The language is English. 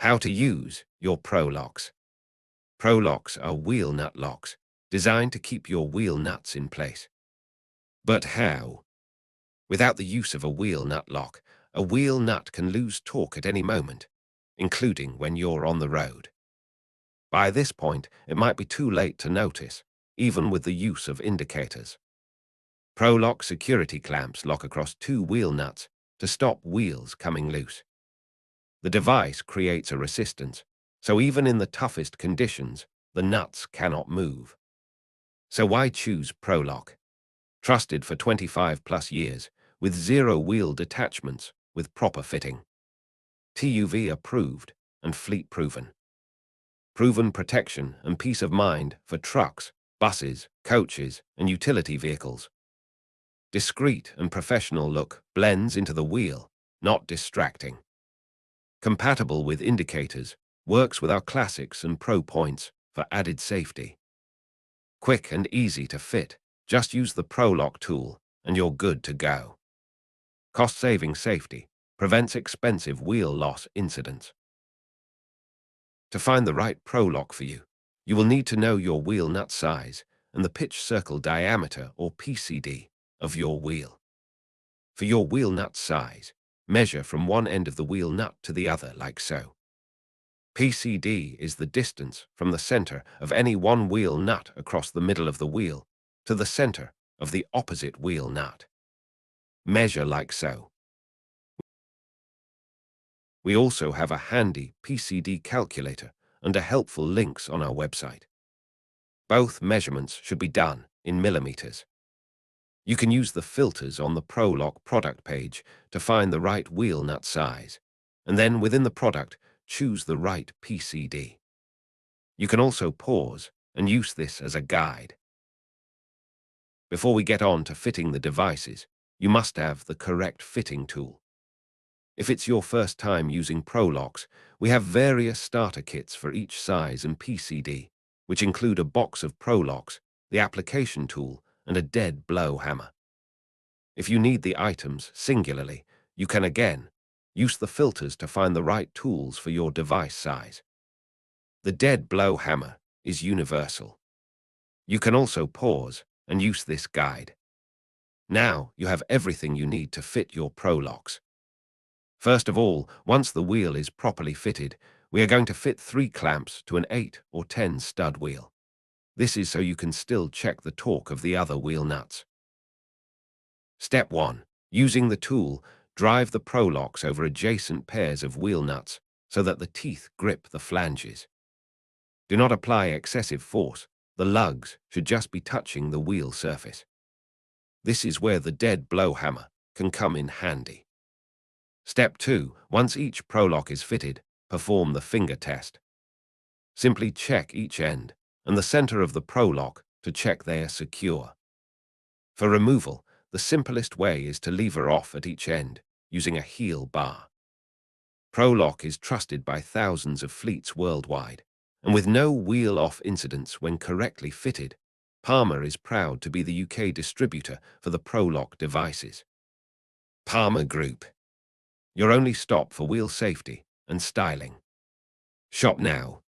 How to use your Prolocks. Prolocks are wheel nut locks designed to keep your wheel nuts in place. But how? Without the use of a wheel nut lock, a wheel nut can lose torque at any moment, including when you're on the road. By this point, it might be too late to notice, even with the use of indicators. Prolock security clamps lock across two wheel nuts to stop wheels coming loose. The device creates a resistance, so even in the toughest conditions, the nuts cannot move. So why choose Prolock? Trusted for 25+ years, with zero wheel detachments with proper fitting. TUV approved and fleet proven. Proven protection and peace of mind for trucks, buses, coaches, and utility vehicles. Discreet and professional look blends into the wheel, not distracting. Compatible with indicators, works with our classics and pro points for added safety. Quick and easy to fit, just use the Prolock tool and you're good to go. Cost-saving safety prevents expensive wheel loss incidents. To find the right Prolock for you, you will need to know your wheel nut size and the pitch circle diameter, or PCD, of your wheel. For your wheel nut size, measure from one end of the wheel nut to the other like so. PCD is the distance from the center of any one wheel nut across the middle of the wheel to the center of the opposite wheel nut. Measure like so. We also have a handy PCD calculator under helpful links on our website. Both measurements should be done in millimeters. You can use the filters on the Prolock product page to find the right wheel nut size, and then within the product, choose the right PCD. You can also pause and use this as a guide. Before we get on to fitting the devices, you must have the correct fitting tool. If it's your first time using Prolocks, we have various starter kits for each size and PCD, which include a box of Prolocks, the application tool, and a dead blow hammer. If you need the items singularly, you can again use the filters to find the right tools for your device size. The dead blow hammer is universal. You can also pause and use this guide. Now you have everything you need to fit your Prolocks. First of all, once the wheel is properly fitted, we are going to fit 3 clamps to an 8 or 10 stud wheel. This is so you can still check the torque of the other wheel nuts. Step 1. Using the tool, drive the Prolocks over adjacent pairs of wheel nuts so that the teeth grip the flanges. Do not apply excessive force. The lugs should just be touching the wheel surface. This is where the dead blow hammer can come in handy. Step 2. Once each Prolock is fitted, perform the finger test. Simply check each end and the center of the Prolock to check they are secure. For removal, the simplest way is to lever off at each end using a heel bar. Prolock is trusted by thousands of fleets worldwide, and with no wheel-off incidents when correctly fitted, Parma is proud to be the UK distributor for the Prolock devices. Parma Group, your only stop for wheel safety and styling. Shop now